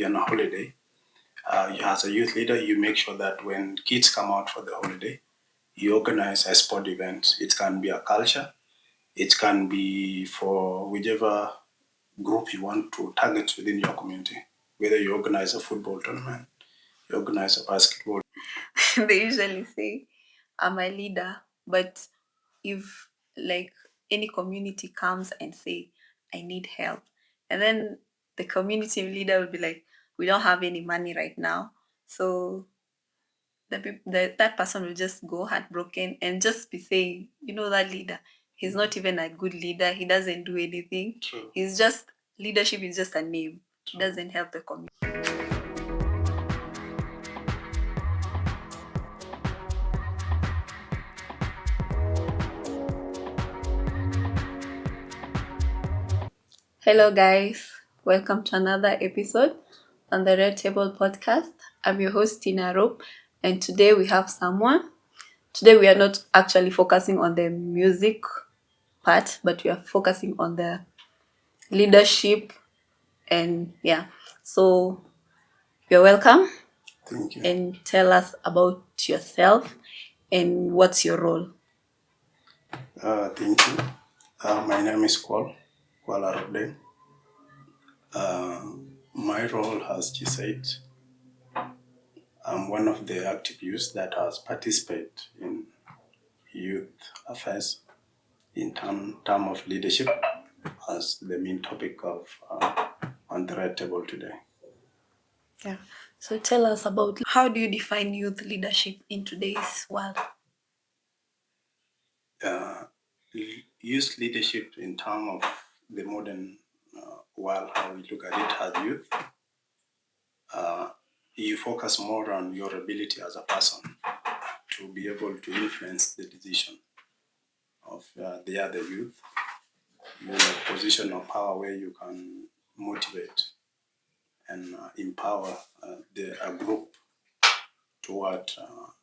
on a holiday, as a youth leader, you make sure that when kids come out for the holiday, you organize a sport event. It can be a culture, it can be for whichever group you want to target within your community. Whether you organize a football tournament, you organize a basketball. They usually say, I'm a leader, but if like any community comes and say, I need help, and then the community leader will be like, we don't have any money right now. So that person will just go heartbroken and just be saying, that leader, he's not even a good leader. He doesn't do anything. True. He's just, leadership is just a name. It doesn't help the community. Hello, guys. Welcome to another episode on the Red Table Podcast. I'm your host, Tina Arop, and today we have someone. Today we are not actually focusing on the music part, but we are focusing on the leadership. And yeah, so you're welcome. Thank you. And tell us about yourself and what's your role. Thank you. My name is Kuol Arop Deng. My role, as you said, I'm one of the active youth that has participated in youth affairs in term of leadership as the main topic of on the red table today. Yeah. So tell us about, how do you define youth leadership in today's world? Youth leadership in terms of the modern world, how we look at it as youth, you focus more on your ability as a person to be able to influence the decision of the other youth. You're in a position of power where you can motivate and empower a group toward,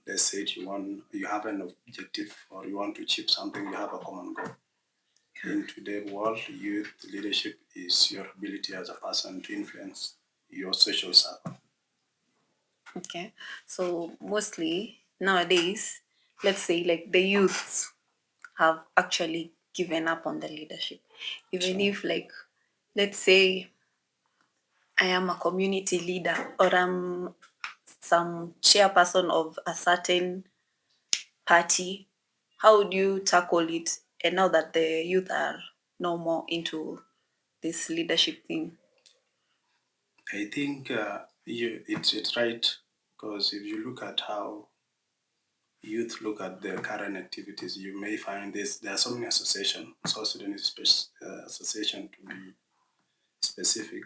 let's say you have an objective or you want to achieve something, you have a common goal. In today's world, youth leadership is your ability as a person to influence your social circle. Okay. So mostly nowadays, let's say like the youths have actually given up on the leadership. Even if like, let's say I am a community leader or I'm some chairperson of a certain party, how would you tackle it? And now that the youth are no more into this leadership thing. I think it's right, because if you look at how youth look at their current activities, you may find there are so many associations, South Sudan association to be specific,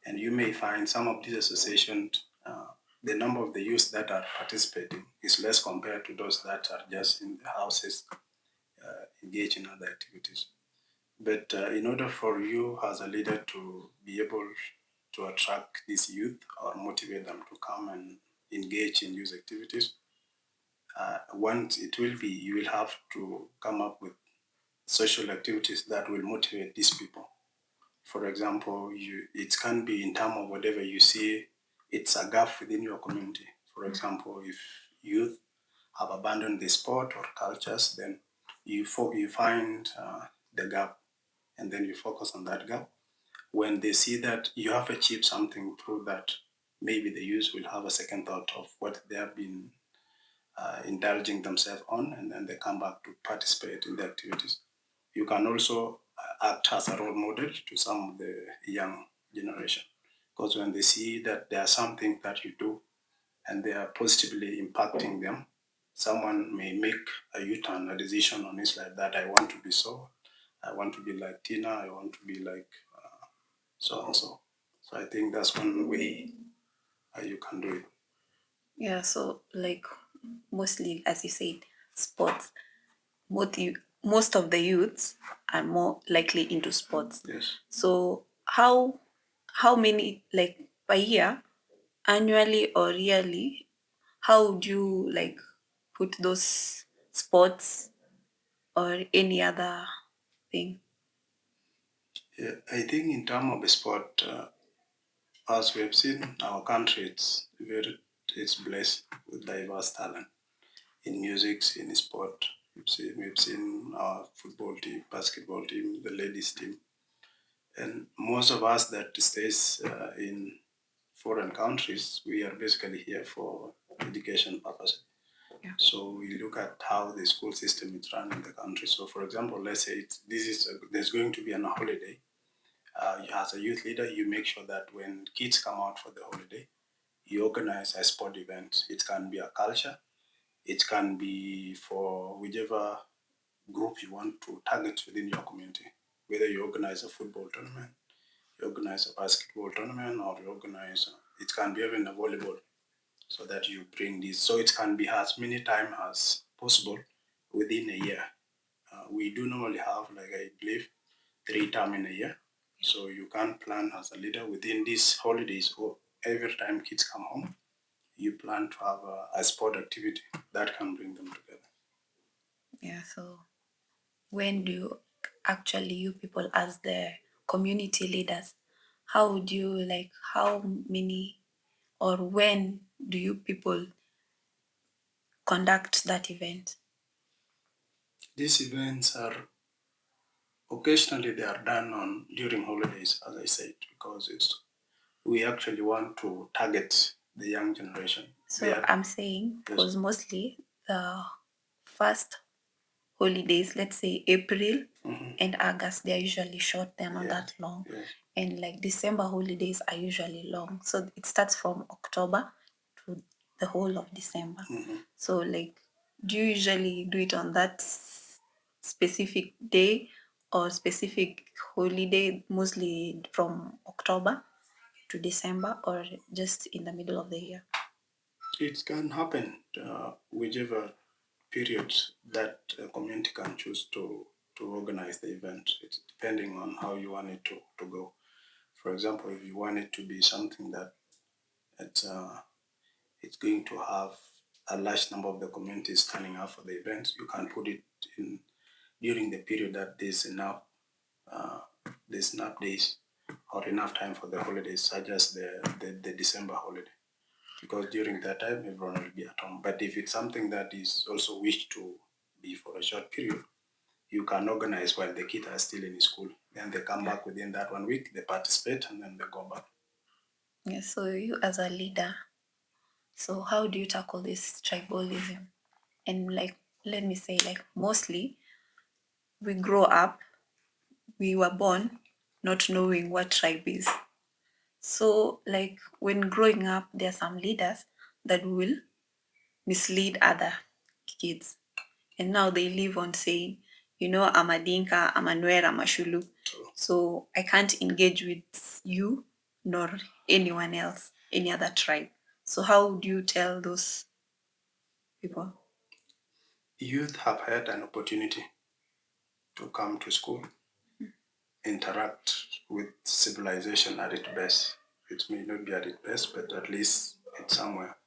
and you may find some of these associations, the number of the youth that are participating is less compared to those that are just in the houses engaged in other activities. But in order for you as a leader to be able to attract these youth or motivate them to come and engage in youth activities, once it will be, you will have to come up with social activities that will motivate these people. For example, it can be in terms of whatever you see, it's a gap within your community. For example, if youth have abandoned the sport or cultures, then you find the gap, and then you focus on that gap. When they see that you have achieved something through that, maybe the youth will have a second thought of what they have been indulging themselves on, and then they come back to participate in the activities. You can also act as a role model to some of the young generation, because when they see that there are something that you do and they are positively impacting them, someone may make a U-turn, a decision on his life that I want to be so, I want to be like Tina, I want to be like so and so. So I think that's one way you can do it. Yeah, so like mostly, as you said, sports. Most of the youths are more likely into sports. Yes. So how many, like per year, annually or yearly, how would you like put those sports or any other thing? Yeah, I think in terms of the sport, As we have seen, our country it's blessed with diverse talent in music, in sport. We've seen our football team, basketball team, the ladies team, and most of us that stays in foreign countries, we are basically here for education purposes. Yeah. So we look at how the school system is run in the country. So, for example, let's say there's going to be an holiday. As a youth leader, you make sure that when kids come out for the holiday, you organize a sport event. It can be a culture. It can be for whichever group you want to target within your community. Whether you organize a football tournament, you organize a basketball tournament, or you organize, it can be even a volleyball, so that you bring this. So it can be as many times as possible within a year. We do normally have, like I believe, 3 times in a year. So you can plan as a leader within these holidays, or every time kids come home, you plan to have a sport activity that can bring them together. Yeah. So when do you actually, you people as the community leaders, how would you like, how many or when do you people conduct that event? These events are occasionally they are done on during holidays, as I said, because we actually want to target the young generation. So I'm saying because mostly the first holidays, let's say April and August, they're usually short, they're not that long. Yes. And like December holidays are usually long. So it starts from October to the whole of December. So like, do you usually do it on that specific day or specific holiday, mostly from October to December, or just in the middle of the year? It can happen whichever period that a community can choose to organize the event. It's depending on how you want it to go. For example, if you want it to be something that it's going to have a large number of the communities turning up for the event, you can put it in during the period that there's enough days or enough time for the holidays, such as the December holiday, because during that time everyone will be at home. But if it's something that is also wished to be for a short period, you can organize while the kids are still in school. Then they come back within that 1 week, they participate, and then they go back. Yeah, so you as a leader, so how do you tackle this tribalism? And like, let me say, like, mostly we grow up, we were born not knowing what tribe is. So, like, when growing up, there are some leaders that will mislead other kids. And now they live on saying, I'm a Dinka, I'm a Nuer, I'm a Shulu. So I can't engage with you nor anyone else, any other tribe. So how do you tell those people? Youth have had an opportunity to come to school, interact with civilization at its best. It may not be at its best, but at least it's somewhere.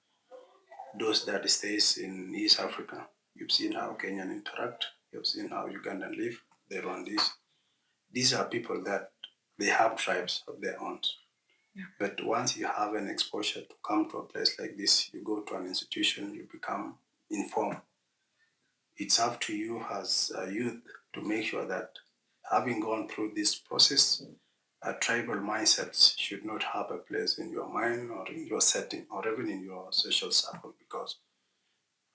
Those that stays in East Africa, you've seen how Kenyan interact, you've seen how Ugandan live, they run this. These are people that they have tribes of their own. Yeah. But once you have an exposure to come to a place like this, you go to an institution, you become informed. It's up to you as a youth to make sure that having gone through this process, a tribal mindset should not have a place in your mind or in your setting or even in your social circle, because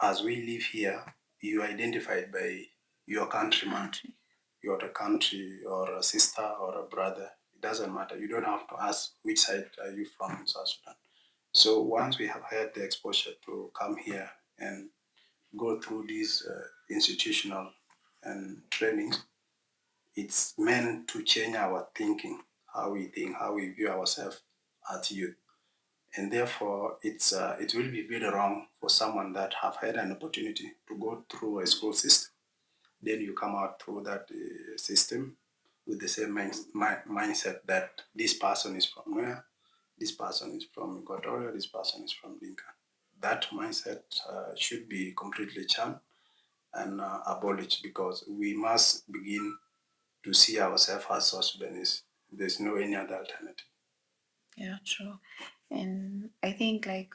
as we live here, you are identified by your countryman. You're a country or a sister or a brother. It doesn't matter. You don't have to ask which side are you from in South Sudan. So once we have had the exposure to come here and go through these institutional and trainings, it's meant to change our thinking, how we think, how we view ourselves as youth. And therefore, it will be very wrong for someone that have had an opportunity to go through a school system. Then you come out through that system with the same mindset that this person is from where, this person is from Equatoria, this person is from Dinka. That mindset should be completely changed and abolished, because we must begin to see ourselves as South Sudanese. There's no any other alternative. Yeah, true. And I think like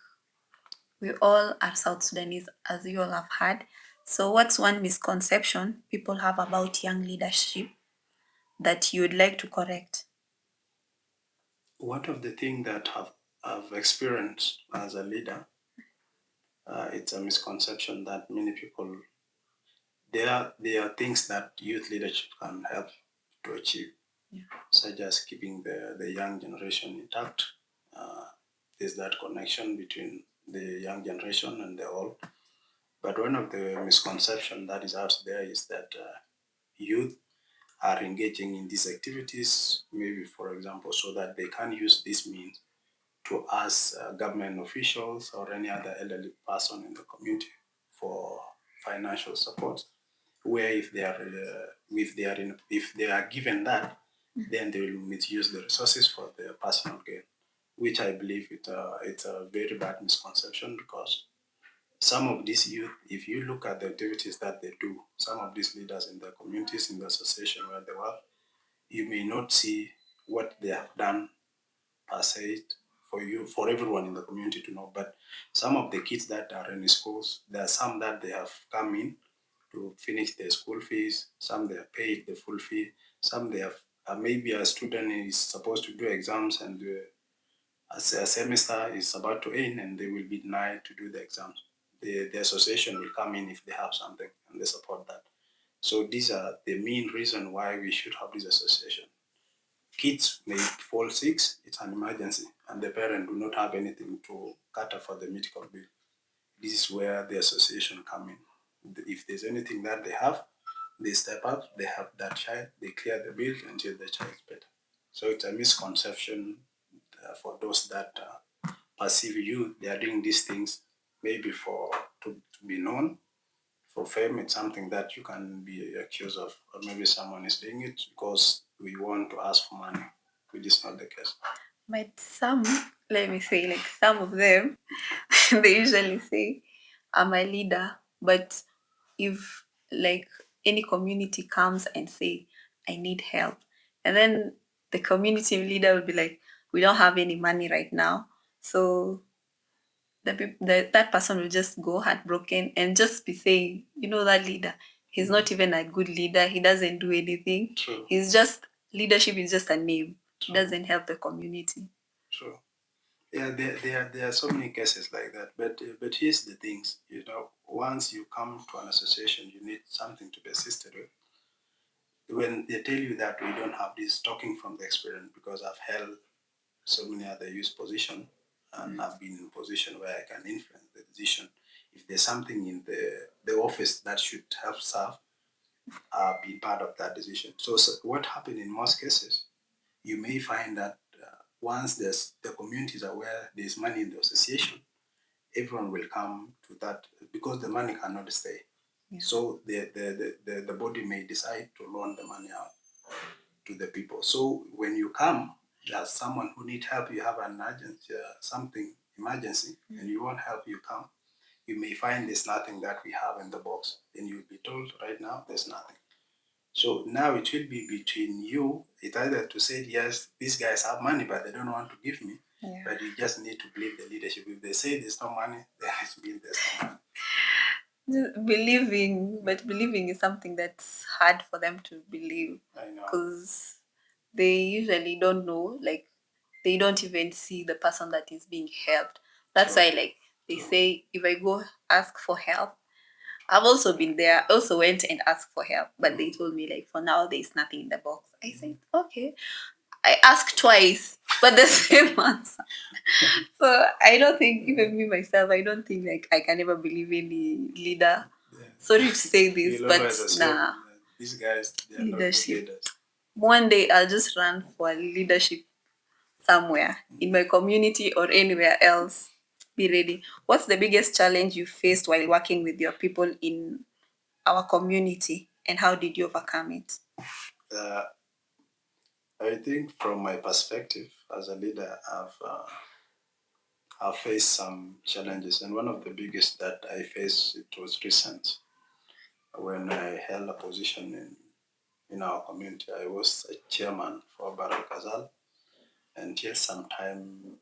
we all are South Sudanese, as you all have heard. So, what's one misconception people have about young leadership that you would like to correct? One of the things that I've experienced as a leader, it's a misconception that many people, there are things that youth leadership can help to achieve, Yeah. such as keeping the young generation intact. Uh, there's that connection between the young generation and the old. But one of the misconceptions that is out there is that youth are engaging in these activities, maybe for example, so that they can use this means to ask government officials or any other elderly person in the community for financial support. Where if they are given that, then they will misuse the resources for their personal gain, which I believe it's a very bad misconception because some of these youth, if you look at the activities that they do, some of these leaders in their communities, in the association where they work, you may not see what they have done per se for everyone in the community to know. But some of the kids that are in the schools, there are some that they have come in to finish their school fees. Some they have paid the full fee. Some they have maybe a student is supposed to do exams and as a semester is about to end and they will be denied to do the exams. The association will come in if they have something and they support that. So these are the main reason why we should have this association. Kids may fall sick, it's an emergency, and the parent do not have anything to cater for the medical bill. This is where the association come in. If there's anything that they have, they step up, they help that child, they clear the bill until the child is better. So it's a misconception for those that perceive you, they are doing these things maybe to be known. For fame, it's something that you can be accused of, or maybe someone is doing it because we want to ask for money, which is not the case. But some, let me say, like some of them, they usually say, I'm a leader, but if like any community comes and say, I need help, and then the community leader will be like, we don't have any money right now. So that person will just go heartbroken and just be saying, that leader, he's not even a good leader. He doesn't do anything. True. He's just, leadership is just a name. He True. doesn't help the community. True. Yeah, there are so many cases like that. But here's the things, once you come to an association, you need something to be assisted with. When they tell you that we don't have this, talking from the experience, because I've held so many other youth position and I've been in a position where I can influence the decision. If there's something in the office that should help serve, I'll be part of that decision. So what happened in most cases, you may find that once the community is aware there's money in the association, everyone will come to that because the money cannot stay. Yeah. So the body may decide to loan the money out to the people. So when you come as someone who need help, you have an urgency, something emergency, and you want help, you come. You may find there's nothing that we have in the box. Then you'll be told right now there's nothing. So now it will be between you. It's either to say yes, these guys have money, but they don't want to give me. Yeah. But you just need to believe the leadership. If they say there's no money, then it means there's no money. But believing is something that's hard for them to believe. I know. Because they usually don't know, like they don't even see the person that is being helped. That's why like they say if I go ask for help, I've also been there, also went and asked for help, but they told me like for now there's nothing in the box. I said, okay. I asked twice, but the same answer. So I don't think, even me myself, I don't think like I can ever believe any leader. Yeah. Sorry to say this, but nah. These guys, they are leadership. not good leaders. One day I'll just run for leadership somewhere in my community or anywhere else. Be ready. What's the biggest challenge you faced while working with your people in our community, and how did you overcome it? Uh, I think from my perspective as a leader, I've faced some challenges, and one of the biggest that I faced, it was recent when I held a position in our community. I was a chairman for Baral Kazal, until sometime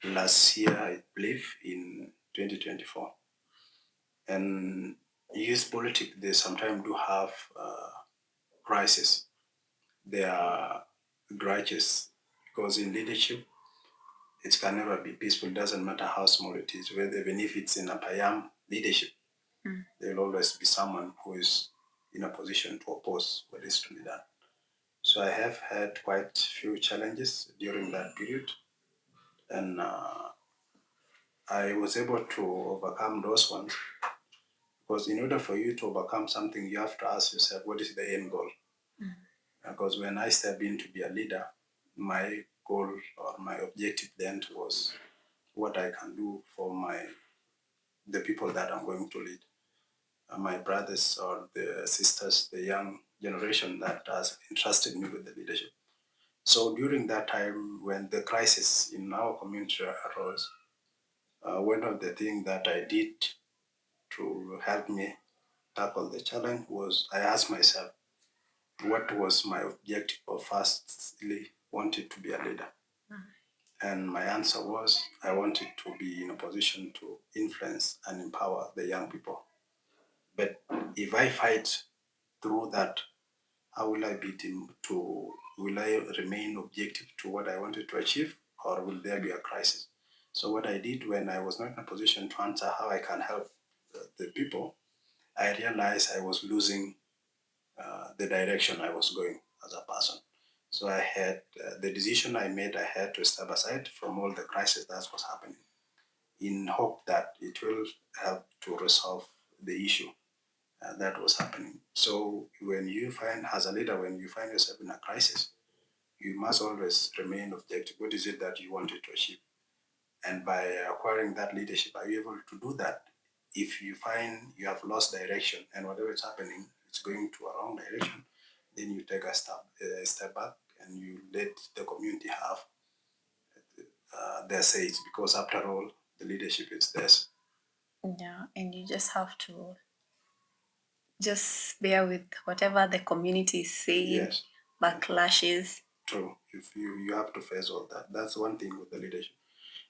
last year, I believe, in 2024. And youth politics, they sometimes do have crisis. They are grudges because in leadership, it can never be peaceful. It doesn't matter how small it is, whether even if it's in a Payam leadership, there will always be someone who is in a position to oppose what is to be done. So I have had quite few challenges during that period, and I was able to overcome those ones because in order for you to overcome something, you have to ask yourself, what is the end goal? Because when I stepped in to be a leader, my goal or my objective then was what I can do for the people that I'm going to lead, my brothers or the sisters, the young generation that has entrusted me with the leadership. So during that time when the crisis in our community arose, one of the things that I did to help me tackle the challenge was I asked myself, what was my objective of firstly wanted to be a leader? And my answer was I wanted to be in a position to influence and empower the young people. But if I fight through that, how will I beat him will I remain objective to what I wanted to achieve, or will there be a crisis? So what I did when I was not in a position to answer how I can help the people, I realized I was losing the direction I was going as a person. So I had the decision I made, I had to step aside from all the crisis that was happening in hope that it will help to resolve the issue that was happening. So when you find, as a leader, when you find yourself in a crisis, you must always remain objective. What is it that you wanted to achieve? And by acquiring that leadership, are you able to do that? If you find you have lost direction and whatever is happening, it's going to a wrong direction, then you take a step back and you let the community have their say. Because after all, the leadership is theirs. Yeah, and you just have to just bear with whatever the community is saying, Yes. backlashes. True. If you have to face all that. That's one thing with the leadership,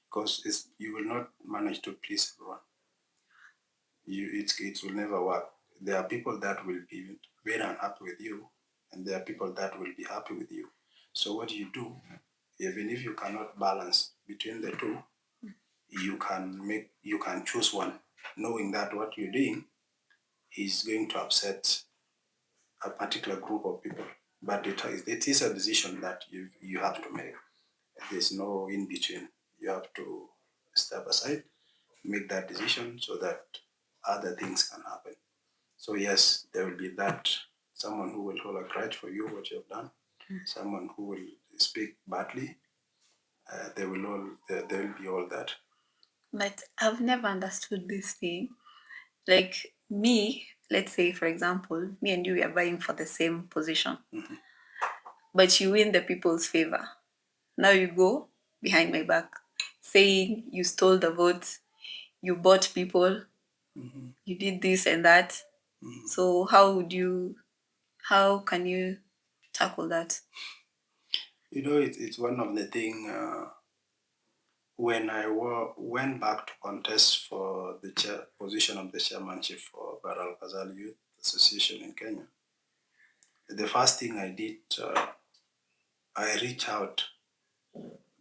because you will not manage to please everyone. It will never work. There are people that will be very unhappy with you, and there are people that will be happy with you. So what you do, even if you cannot balance between the two, you can choose one, knowing that what you're doing is going to upset a particular group of people. But it is a decision that you have to make. There's no in between. You have to step aside, make that decision so that other things can happen. So yes, there will be that someone who will hold a grudge for you what you have done, someone who will speak badly. There will be all that. But I've never understood this thing. Like me, let's say for example, me and you are vying for the same position, but you win the people's favor. Now you go behind my back saying you stole the votes, you bought people, you did this and that. So how can you tackle that? It's one of the thing. When went back to contest for the position of the chairmanship for Baral Kazal Youth Association in Kenya, the first thing I did, I reached out.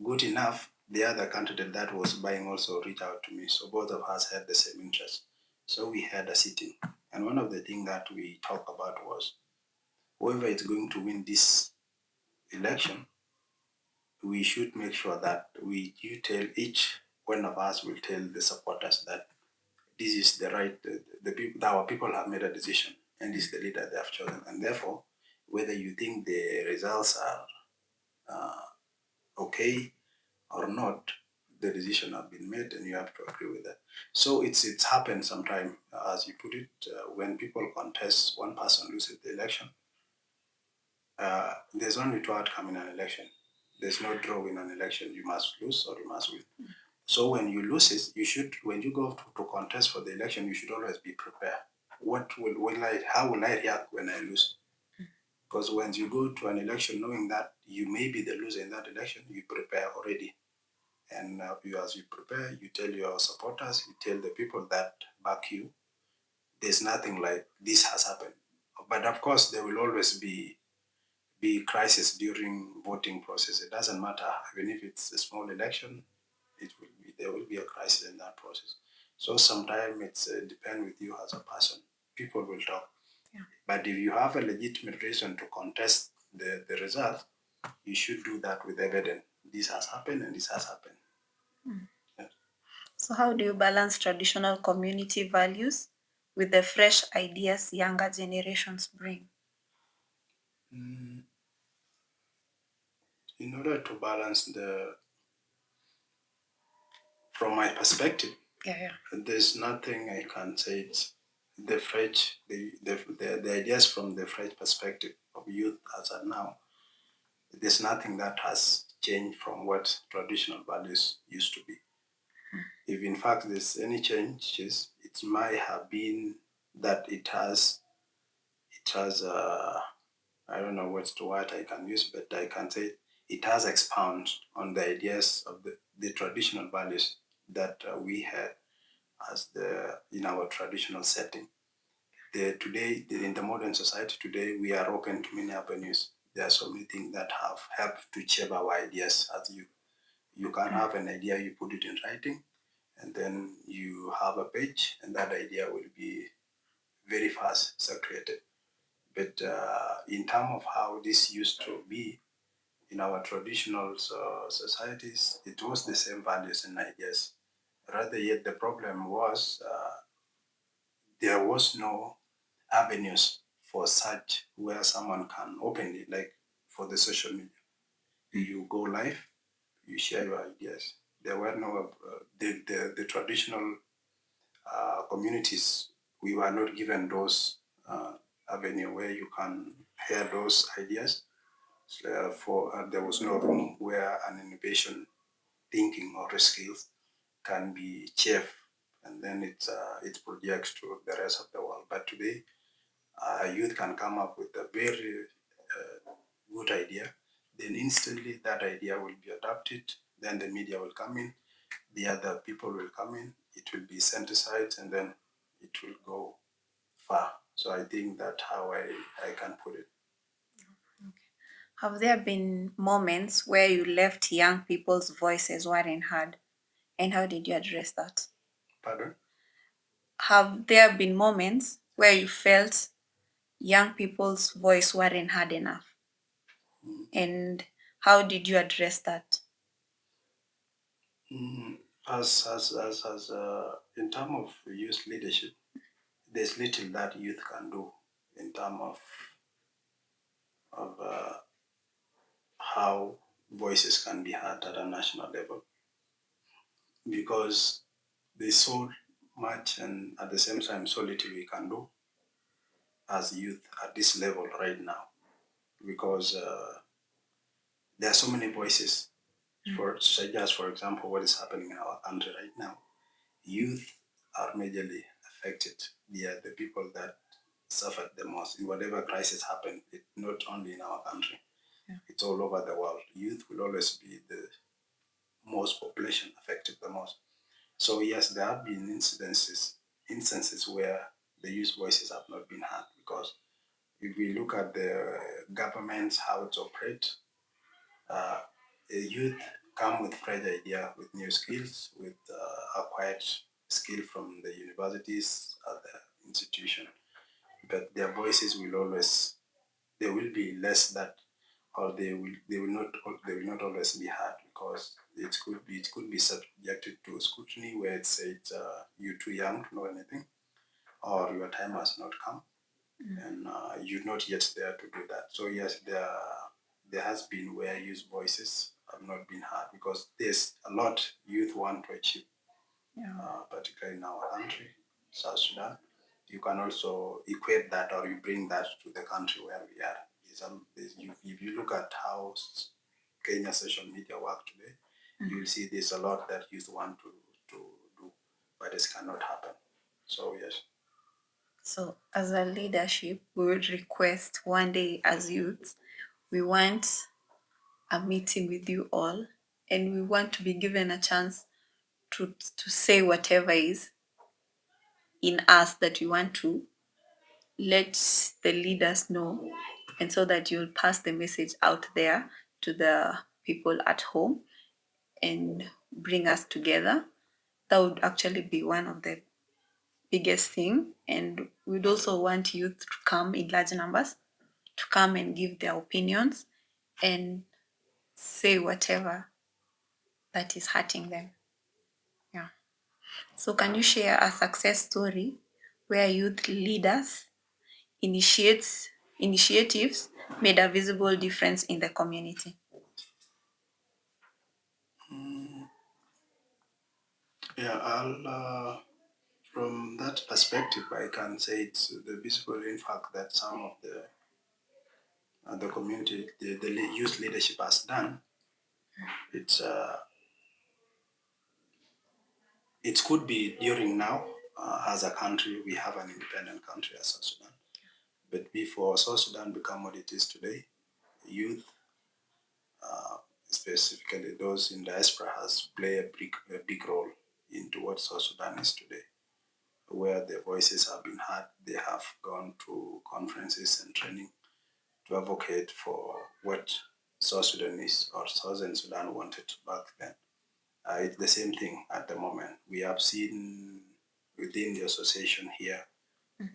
Good enough, the other candidate that was buying also reached out to me. So both of us had the same interest. So we had a sitting. And one of the things that we talked about was whoever is going to win this election, we should make sure that you tell each one of us will tell the supporters that this is the right, the people, our people have made a decision and this is the leader they have chosen. And therefore, whether you think the results are okay or not, the decision have been made and you have to agree with that. So it's happened sometime, as you put it, when people contest, one person loses the election. There's only two outcomes in an election. There's no draw in an election. You must lose or you must win. So when you lose it, when you go to contest for the election, you should always be prepared. How will I react when I lose? Because when you go to an election knowing that you may be the loser in that election, you prepare already. And as you prepare, you tell your supporters, you tell the people that back you, there's nothing like this has happened. But of course, there will always be crisis during voting process. It doesn't matter, even if it's a small election, there will be a crisis in that process. So sometimes it's depend with you as a person. People will talk. Yeah. But if you have a legitimate reason to contest the result, you should do that with evidence. This has happened and this has happened. Yes. So how do you balance traditional community values with the fresh ideas younger generations bring? In order to balance from my perspective, Yeah. there's nothing I can say. It's the fresh, the ideas from the fresh perspective of youth as of now. There's nothing that has changed from what traditional values used to be. If in fact there's any changes, it might have been that it has I don't know what's the word I can use, but I can say it has expounded on the ideas of the traditional values that we had as in our traditional setting. Today, in the modern society today, we are open to many avenues. There are so many things that have helped to shape our ideas as you. You can have an idea, you put it in writing, and then you have a page, and that idea will be very fast circulated. But in terms of how this used to be in our traditional societies, it was the same values and ideas. Rather, yet the problem was there was no avenues for such where someone can openly, like for the social media. You go live, you share your ideas. There were no the traditional communities. We were not given those avenue where you can hear those ideas. There was no room where an innovation thinking or skills can be chef, and then it projects to the rest of the world. But today, youth can come up with a very good idea, then instantly that idea will be adopted, then the media will come in, the other people will come in, it will be synthesized, and then it will go far. So I think that's how I can put it. Have there been moments where you left young people's voices weren't heard? And how did you address that? Pardon? Have there been moments where you felt young people's voice weren't heard enough? And how did you address that? In terms of youth leadership, there's little that youth can do in terms of how voices can be heard at a national level, because there's so much and at the same time so little we can do as youth at this level right now, because there are so many voices. For example, what is happening in our country right now, youth are majorly affected. They are the people that suffered the most in whatever crisis happened. It's not only in our country, it's all over the world. Youth will always be the most population affected the most. So yes, there have been instances where the youth voices have not been heard, because if we look at the governments, how it operates, the youth come with fresh idea, with new skills, with acquired skill from the universities or the institution. But their voices will always, there will be less that, or they will not always be heard, because it could be subjected to scrutiny where it says you're too young to know anything, or your time has not come, and you're not yet there to do that. So yes, there has been where youth voices have not been heard, because there's a lot youth want to achieve, particularly in our country, South Sudan. You can also equate that, or you bring that to the country where we are. If you look at how Kenya social media work today, you will see there's a lot that youth want to do, but it cannot happen. So yes. So, as a leadership, we would request one day as youth, we want a meeting with you all, and we want to be given a chance to say whatever is in us that we want to let the leaders know, and so that you'll pass the message out there to the people at home and bring us together. That would actually be one of the biggest thing. And we'd also want youth to come in large numbers, to come and give their opinions and say whatever that is hurting them. Yeah. So can you share a success story where youth leaders initiatives made a visible difference in the community? Yeah, from that perspective, I can say it's the visible impact that some of the community, the youth leadership has done. It could be during now, as a country, we have an independent country as South Sudan. But before South Sudan become what it is today, youth, specifically those in diaspora, has played a big role into what South Sudan is today, where their voices have been heard. They have gone to conferences and training to advocate for what South Sudanese or Southern Sudan wanted back then. It's the same thing at the moment. We have seen within the association here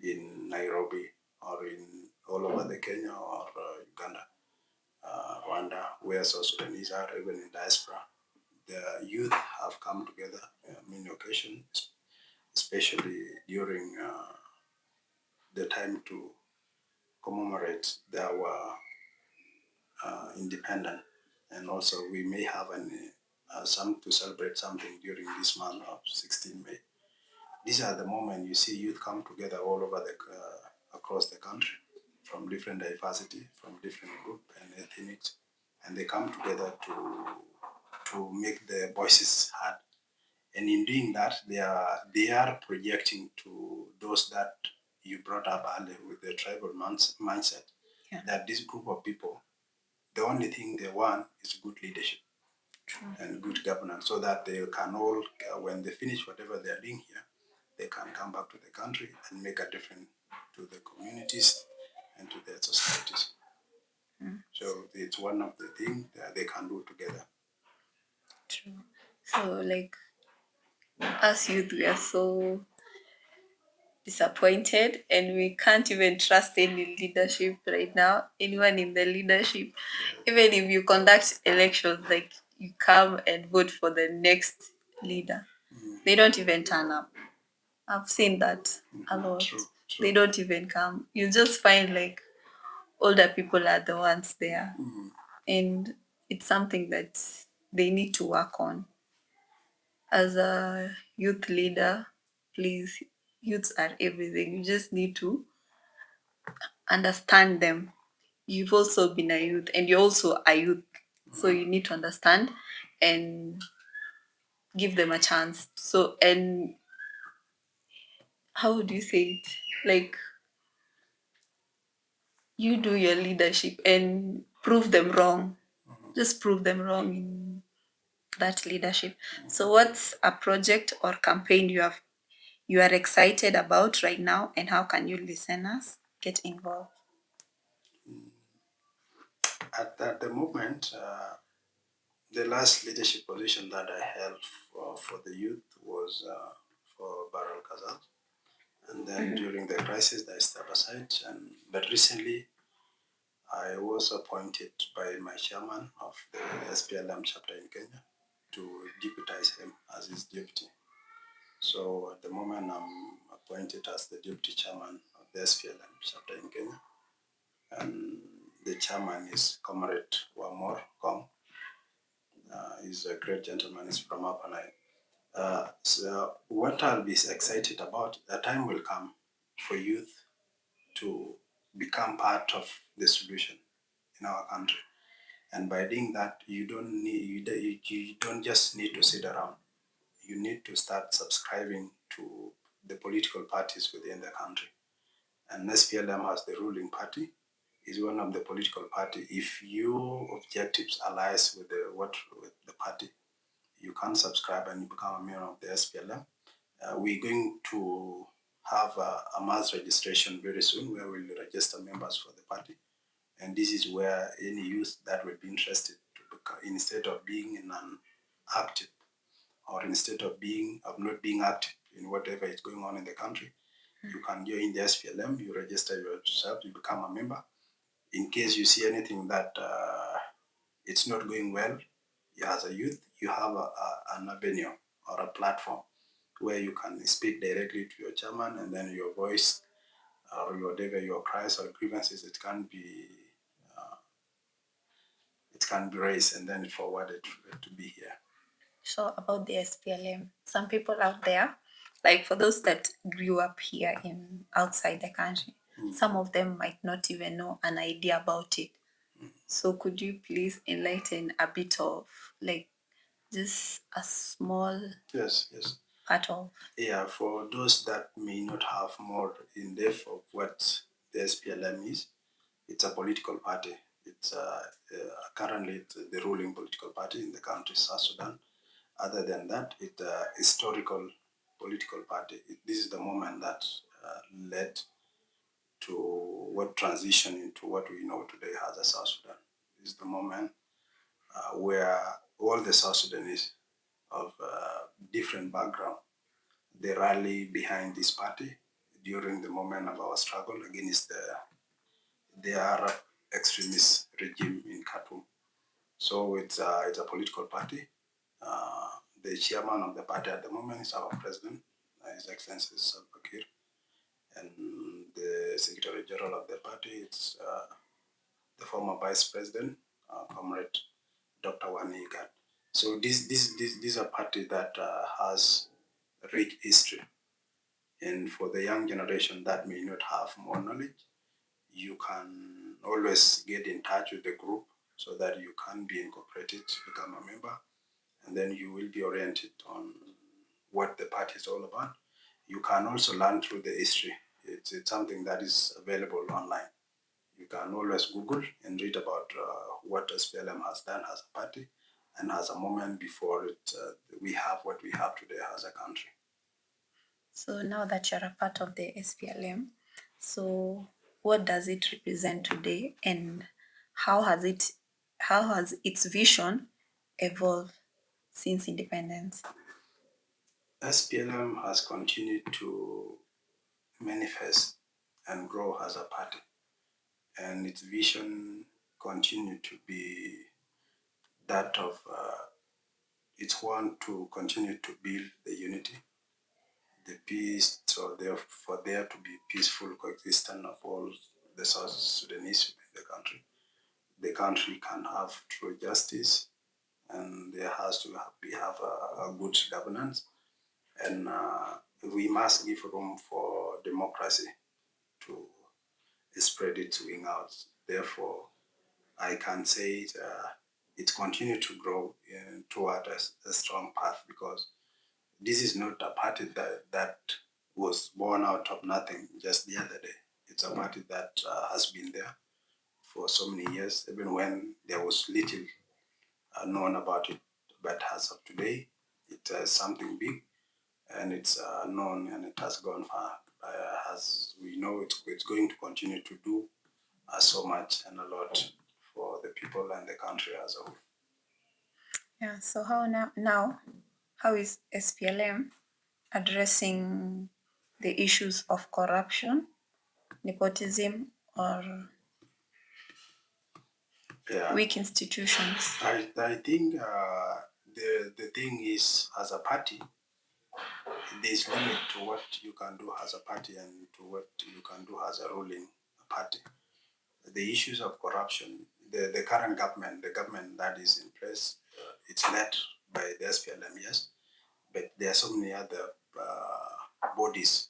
in Nairobi or in all over the Kenya or Uganda, Rwanda, where South Sudanese are, even in diaspora, the youth have come together on many occasions, especially during the time to commemorate our independent, and also we may have some to celebrate something during this month of 16 May. These are the moments you see youth come together all over across the country, from different diversity, from different group and ethnics, and they come together to make their voices heard. And in doing that, they are projecting to those that you brought up earlier with the tribal mindset, that this group of people, the only thing they want is good leadership. True. And good governance, so that they can all, when they finish whatever they are doing here, they can come back to the country and make a difference to the communities and to their societies. So it's one of the things that they can do together. True. So, like, as youth, we are so disappointed and we can't even trust any leadership right now, anyone in the leadership. Even if you conduct elections, like you come and vote for the next leader, they don't even turn up. I've seen that a lot. True. They don't even come. You just find like older people are the ones there. And it's something that they need to work on. As a youth leader, please, youths are everything. You just need to understand them. You've also been a youth and you're also a youth. So you need to understand and give them a chance. So, and how do you say it? Like, you do your leadership and prove them wrong. Just prove them wrong in that leadership. So, what's a project or campaign you are excited about right now, and how can you listeners get involved? At the moment, the last leadership position that I held for the youth was for Baral Kazal. And then during the crisis, I stepped aside. But recently, I was appointed by my chairman of the SPLM chapter in Kenya to deputize him as his deputy. So at the moment, I'm appointed as the deputy chairman of the SPLM chapter in Kenya. And the chairman is Comrade Wamor Kong. He's a great gentleman. He's from Upper Nile. So what I'll be excited about, a time will come for youth to become part of the solution in our country. And by doing that, you don't just need to sit around. You need to start subscribing to the political parties within the country. and SPLM as the ruling party is one of the political party. If your objectives aligns with with the party, you can subscribe and you become a member of the SPLM. We're going to have a mass registration very soon where we'll register members for the party. And this is where any youth that will be interested to become, instead of being in an active or instead of not being active in whatever is going on in the country, you can join the SPLM, you register yourself, you become a member. In case you see anything that it's not going well, you as a youth, you have an avenue or a platform where you can speak directly to your chairman, and then your voice or whatever your cries or grievances, it can be raised and then forwarded to be here. So about the SPLM, some people out there, like for those that grew up here in outside the country, some of them might not even know an idea about it. So could you please enlighten a bit of like just a small Yes. part of? Yeah, for those that may not have more in depth of what the SPLM is, it's a political party. It's currently it's the ruling political party in the country, South Sudan. Other than that, it's a historical political party. This is the moment that led to what transition into what we know today as a South Sudan. This is the moment where all the South Sudanese of different background, they rally behind this party during the moment of our struggle against the Arab extremist regime in Khartoum. So it's a political party. The chairman of the party at the moment is our president, His Excellency Salva Kiir, and the secretary general of the party is the former vice president, Comrade Dr. Wani Igat. So this is a party that has a rich history, and for the young generation that may not have more knowledge, you can always get in touch with the group so that you can be incorporated, become a member, and then you will be oriented on what the party is all about. You can also learn through the history. It's something that is available online. You can always Google and read about what SPLM has done as a party and as a moment before we have what we have today as a country. So now that you're a part of the SPLM, so what does it represent today, and how has its vision evolved since independence? SPLM has continued to manifest and grow as a party, and its vision continued to be that of it's one to continue to build the unity, the peace, so for there to be peaceful coexistence of all the South Sudanese in the country. The country can have true justice, and there has to have a good governance, and we must give room for democracy to spread its wing out. Therefore, I can say it continued to grow toward a strong path, because this is not a party that was born out of nothing just the other day. It's a party that has been there for so many years, even when there was little known about it. But as of today, it is something big, and it's known, and it has gone far. As we know, it's going to continue to do so much and a lot for the people and the country as a whole. Yeah. So how how is SPLM addressing the issues of corruption, nepotism, or Yeah, weak institutions? I think the thing is, as a party, there's limit to what you can do as a party and to what you can do as a ruling party. The issues of corruption, the current government, the government that is in place, it's led by the SPLM, yes, but there are so many other bodies,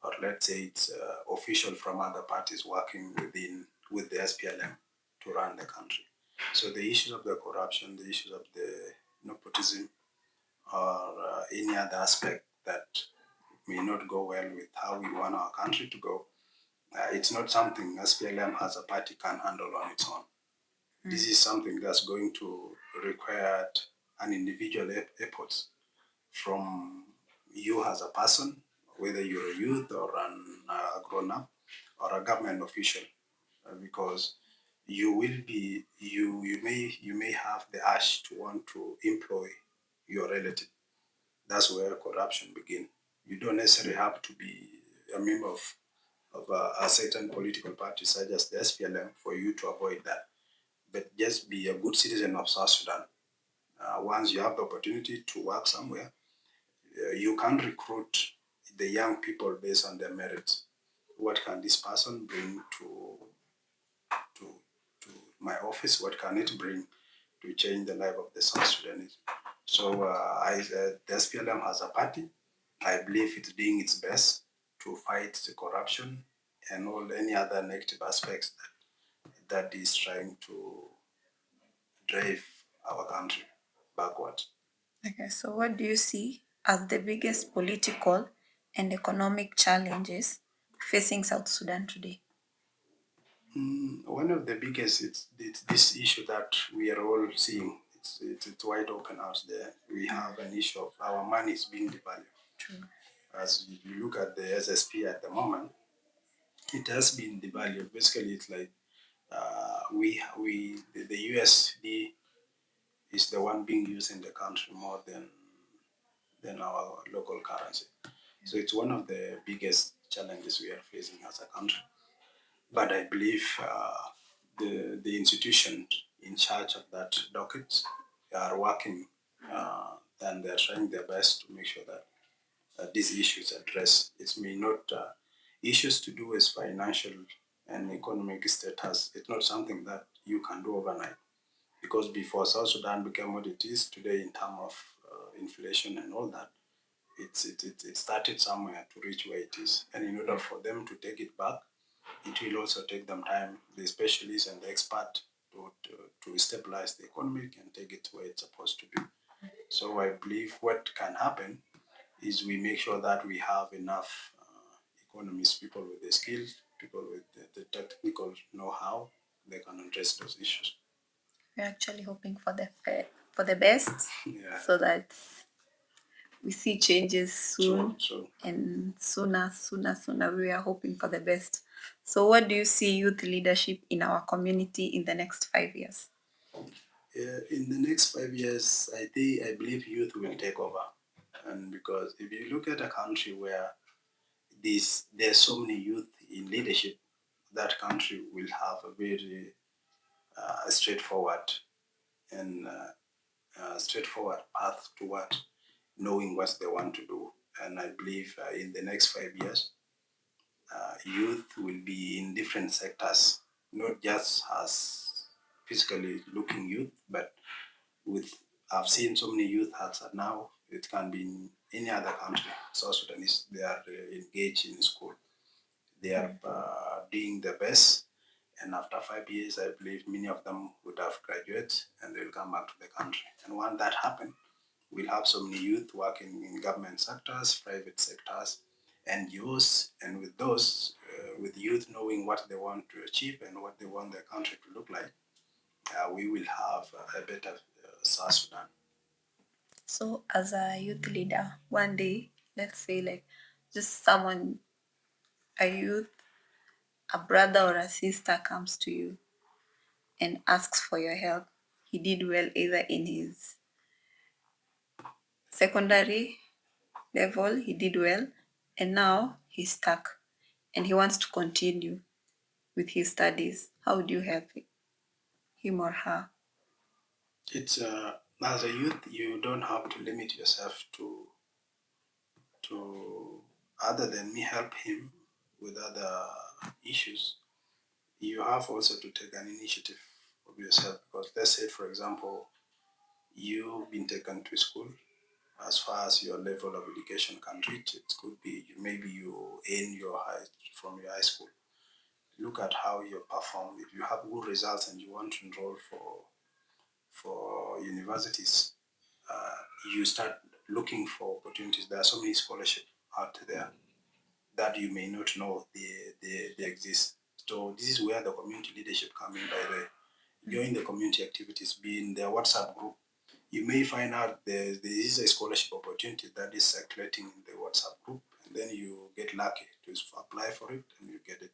or let's say it's official from other parties working with the SPLM to run the country. So the issues of the corruption, the issues of the nepotism, or any other aspect that may not go well with how we want our country to go, It's not something SPLM as a party can handle on its own. This is something that's going to require an individual effort from you as a person, whether you're a youth or a grown up or a government official, because you may have the urge to want to employ your relative. That's where corruption begins. You don't necessarily have to be a member of a certain political party such as the SPLM for you to avoid that. But just be a good citizen of South Sudan. Once you have the opportunity to work somewhere, you can recruit the young people based on their merits. What can this person bring to, to my office? What can it bring to change the life of the South Sudanese? So the SPLM as a party, I believe it's doing its best to fight the corruption and all any other negative aspects that is trying to drive our country backward. Okay, so what do you see as the biggest political and economic challenges facing South Sudan today? One of the biggest it's this issue that we are all seeing. It's wide open out there. We have an issue of our money is being devalued. True. As you look at the SSP at the moment, it has been devalued. Basically, it's like the USD is the one being used in the country more than our local currency. So it's one of the biggest challenges we are facing as a country. But I believe the institution in charge of that docket are working and they're trying their best to make sure that these issues addressed. It may not issues to do with financial and economic status. It's not something that you can do overnight because before South Sudan became what it is today in terms of inflation and all that, it started somewhere to reach where it is. And in order for them to take it back, it will also take them time, the specialists and the expert, to stabilize the economy and take it where it's supposed to be. So I believe what can happen is we make sure that we have enough economists, people with the skills, people with the technical know-how, they can address those issues. We're actually hoping for the best, Yeah. so that we see changes soon. True. And sooner. We are hoping for the best. So, what do you see youth leadership in our community in the next 5 years? In the next 5 years, I believe youth will take over, and because if you look at a country where there's so many youth in leadership, that country will have a very straightforward and straightforward path toward knowing what they want to do. And I believe in the next 5 years, youth will be in different sectors, not just as physically looking youth, but with I've seen so many youth as now. It can be in any other country. South Sudanese, they are engaged in school. They are doing their best. And after 5 years, I believe many of them would have graduated and they'll come back to the country. And when that happens, we'll have so many youth working in government sectors, private sectors, NGOs, and with those, with youth knowing what they want to achieve and what they want their country to look like, we will have a better South Sudan. So, as a youth leader, one day, let's say, like, just someone, a youth, a brother or a sister comes to you and asks for your help. He did well either in his secondary level, he did well, and now he's stuck and he wants to continue with his studies. How would you help him or her? It's as a youth, you don't have to limit yourself to other than me help him with other issues. You have also to take an initiative of yourself because let's say, for example, you've been taken to school as far as your level of education can reach. It could be maybe you earn your high from your high school. Look at how you perform. If you have good results and you want to enroll for universities, you start looking for opportunities. There are so many scholarships out there. that you may not know they exist. So this is where the community leadership come in. By the way, join the community activities, be in their WhatsApp group. You may find out there is a scholarship opportunity that is circulating in the WhatsApp group, and then you get lucky to apply for it and you get it.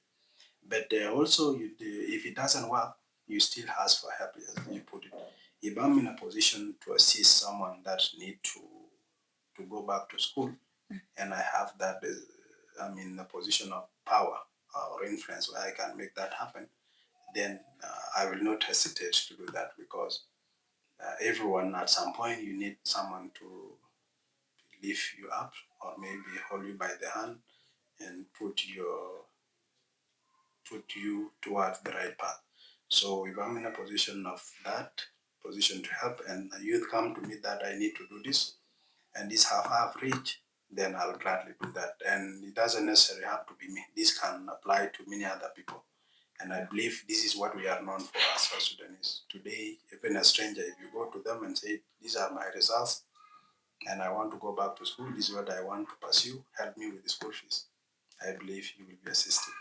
But also, if it doesn't work, you still ask for help, as you put it. If I'm in a position to assist someone that need to go back to school, and I have that, I'm in a position of power or influence where I can make that happen, then I will not hesitate to do that, because everyone at some point you need someone to lift you up or maybe hold you by the hand and put you towards the right path. So if I'm in a position of that position to help, and a youth come to me that I need to do this, and this have I've reached, then I'll gladly do that. And it doesn't necessarily have to be me. This can apply to many other people. And I believe this is what we are known for as South Sudanese. Today, even a stranger, if you go to them and say, these are my results, and I want to go back to school, this is what I want to pursue, help me with the school fees, I believe you will be assisted.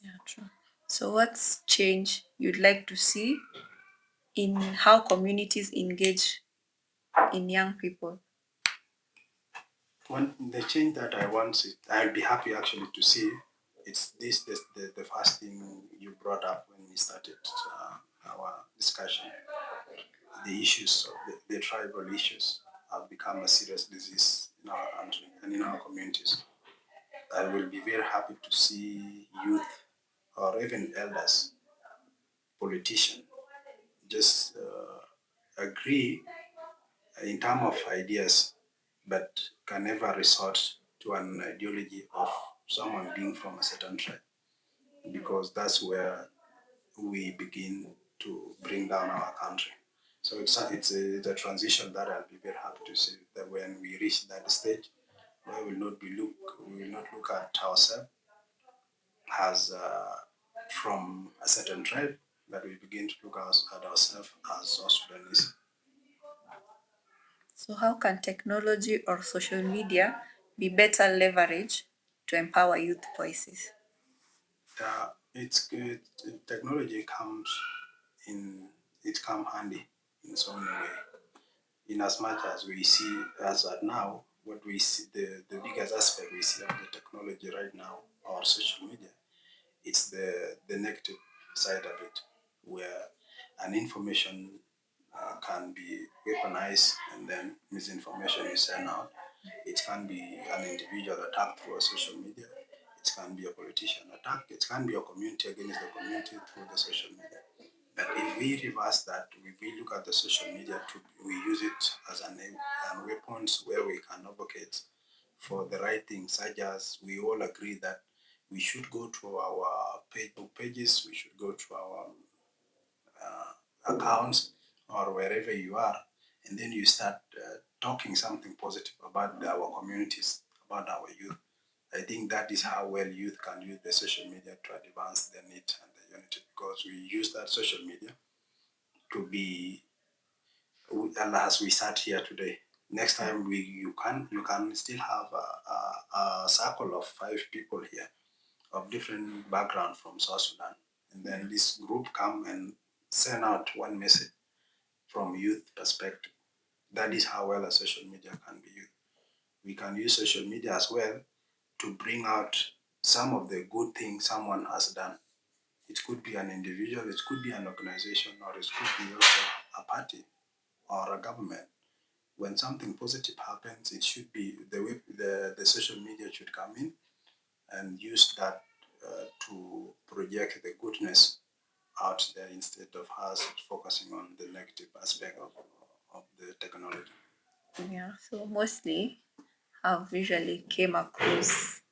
Yeah, true. So, what's change you'd like to see in how communities engage in young people? One the change that I want, I'll be happy actually to see. It's the first thing you brought up when we started our discussion. The issues of the tribal issues have become a serious disease in our country and in our communities. I will be very happy to see youth or even elders, politicians, just agree in terms of ideas, but can never resort to an ideology of someone being from a certain tribe, because that's where we begin to bring down our country. So it's a transition that I'll be very happy to see, that when we reach that stage, we will not look at ourselves as from a certain tribe, but we begin to look at ourselves as South Sudanese. So, how can technology or social media be better leverage to empower youth voices? Technology comes in it come handy in so many ways. In as much as we see as at now, what we see the biggest aspect we see of the technology right now, or social media, it's the negative side of it, where an information can be weaponized and then misinformation is sent out. It can be an individual attacked through a social media. It can be a politician attack. It can be a community against the community through the social media. But if we reverse that, if we look at the social media, we use it as an weapons where we can advocate for the right things, such as we all agree that we should go to our Facebook pages, we should go to our accounts or wherever you are, and then you start talking something positive about our communities, about our youth. I think that is how well youth can use the social media to advance the need and the unity, because we use that social media to be, and as we sat here today. Next time you can still have a circle of 5 people here of different background from South Sudan, and then this group come and send out one message from youth perspective. That is how well a social media can be used. We can use social media as well to bring out some of the good things someone has done. It could be an individual, it could be an organization, or it could be also a party or a government. When something positive happens, it should be the social media should come in and use that to project the goodness out there, instead of us focusing on the negative aspect of the technology. Yeah, so mostly I've usually came across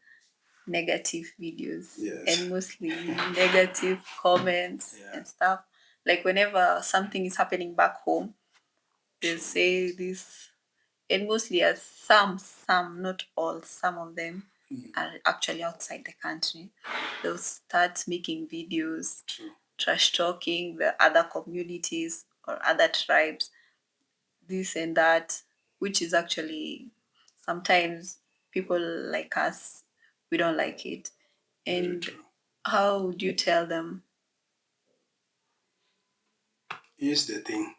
negative videos, Yes. and mostly negative comments Yeah. and stuff. Like whenever something is happening back home, they'll say this, and mostly as some, not all, some of them are actually outside the country. They'll start making videos, True. trash talking the other communities or other tribes, this and that, which is actually sometimes people like us, we don't like it. Very And true. how would you tell them? Here's the thing.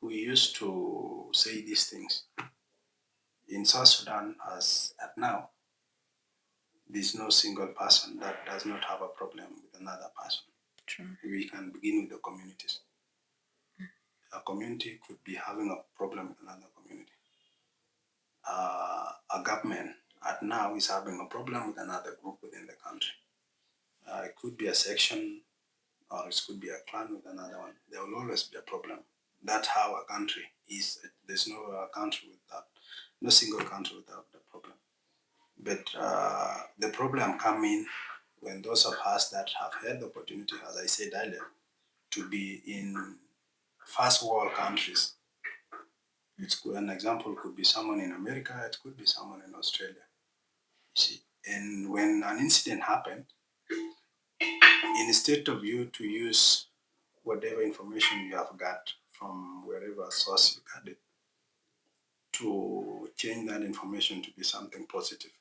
We used to say these things. In South Sudan, as at now, there's no single person that does not have a problem with another person. True. We can begin with the communities. A community could be having a problem with another community. A government at now is having a problem with another group within the country. It could be a section or it could be a clan with another one. There will always be a problem. That's how a country is. There's no country without, no single country without the problem. But the problem come in when those of us that have had the opportunity, as I said earlier, to be in first world countries. An example could be someone in America, it could be someone in Australia. You see, and when an incident happened, instead of you to use whatever information you have got from wherever source you got it, to change that information to be something positive,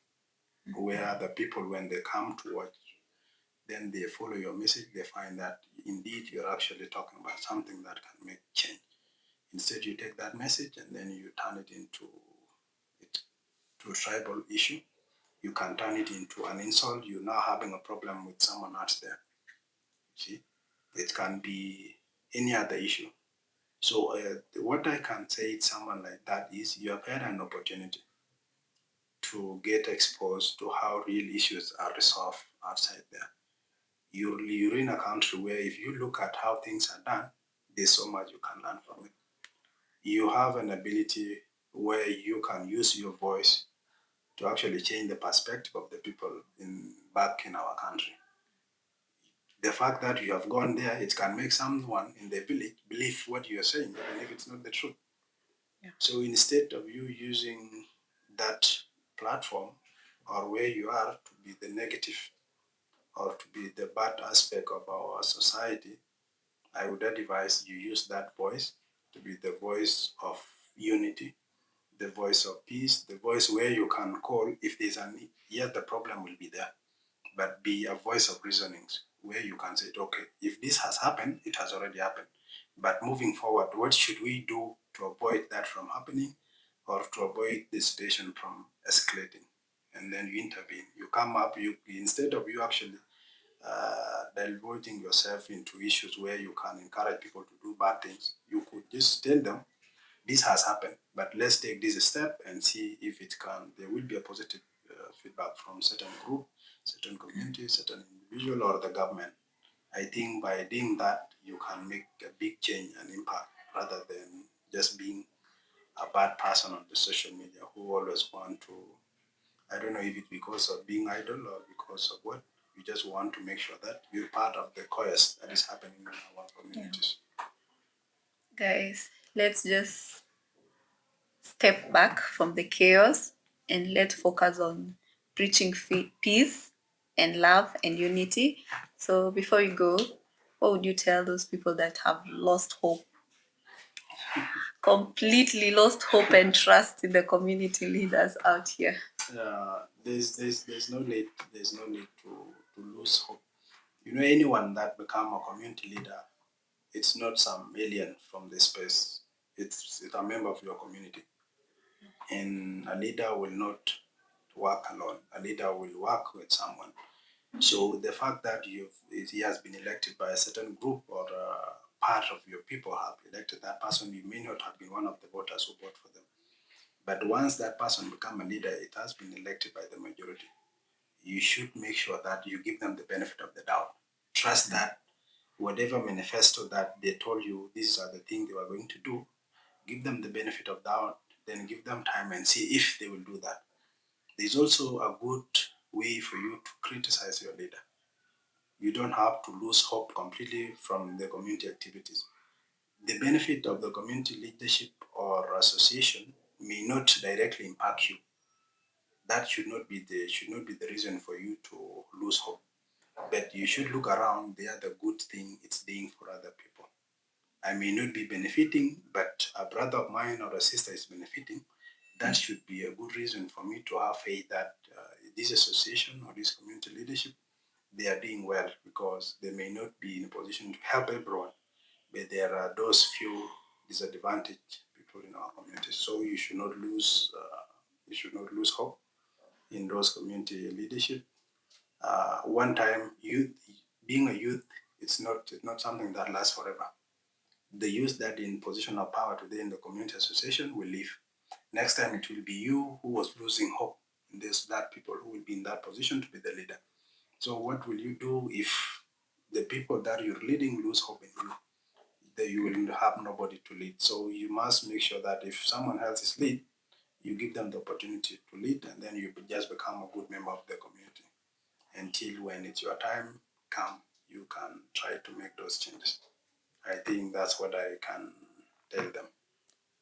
where the people, when they come to watch, then they follow your message, they find that indeed you're actually talking about something that can make change. Instead, you take that message and then you turn it into a tribal issue. You can turn it into an insult. You're now having a problem with someone else there. See, it can be any other issue. So what I can say to someone like that is you have had an opportunity to get exposed to how real issues are resolved outside there. You're in a country where if you look at how things are done, there's so much you can learn from it. You have an ability where you can use your voice to actually change the perspective of the people back in our country. The fact that you have gone there, it can make someone in the village believe what you are saying, even if it's not the truth. Yeah. So instead of you using that platform or where you are to be the negative or to be the bad aspect of our society, I would advise you use that voice to be the voice of unity, the voice of peace, the voice where you can call if there's a need. Yes, the problem will be there, but be a voice of reasonings where you can say, okay, if this has happened, it has already happened. But moving forward, what should we do to avoid that from happening or to avoid the situation from escalating? And then you intervene. You come up, instead of you actually divulging yourself into issues where you can encourage people to do bad things, you could just tell them, this has happened, but let's take this step and see if it can. There will be a positive feedback from certain group, certain community, certain individual, or the government. I think by doing that, you can make a big change and impact rather than just being a bad person on the social media who always want to. I don't know if it's because of being idle or because of what. You just want to make sure that you're part of the chaos that is happening in our communities. Guys, let's just step back from the chaos and let's focus on preaching peace and love and unity. So before you go, what would you tell those people that have lost hope, completely lost hope and trust in the community leaders out here? There's no need to lose hope. You know, anyone that become a community leader, it's not some alien from the space. It's a member of your community. And a leader will not work alone. A leader will work with someone. So the fact that he has been elected by a certain group or part of your people have elected that person, you may not have been one of the voters who vote for them. But once that person become a leader, it has been elected by the majority. You should make sure that you give them the benefit of the doubt. Trust that whatever manifesto that they told you, these are the things they were going to do, give them the benefit of doubt, then give them time and see if they will do that. There's also a good way for you to criticize your leader. You don't have to lose hope completely from the community activities. The benefit of the community leadership or association may not directly impact you. That should not be the reason for you to lose hope. But you should look around the other good thing it's doing for other people. I may not be benefiting, but a brother of mine or a sister is benefiting. That should be a good reason for me to have faith that this association or this community leadership, they are doing well because they may not be in a position to help everyone, but there are those few disadvantaged people in our community. So you should not lose hope in those community leadership. One time, being a youth, it's not something that lasts forever. The youth that in position of power today in the community association will leave. Next time, it will be you who was losing hope. There's that people who will be in that position to be the leader. So what will you do if the people that you're leading lose hope in you? That you will have nobody to lead. So you must make sure that if someone else is lead, you give them the opportunity to lead, and then you just become a good member of the community until when it's your time come, you can try to make those changes. I think that's what I can tell them.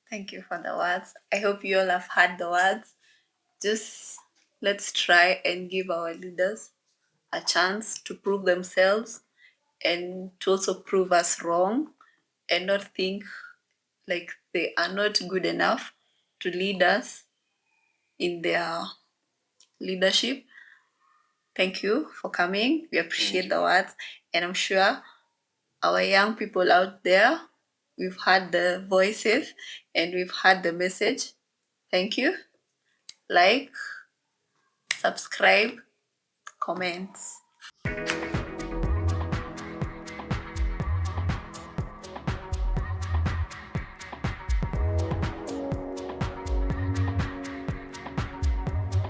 Thank you for the words. I hope you all have heard the words. Just let's try and give our leaders a chance to prove themselves and to also prove us wrong and not think like they are not good enough to lead us in their leadership. Thank you for coming. We appreciate the words, and I'm sure our young people out there, we've heard the voices and we've heard the message. Thank you. Like, subscribe, comments.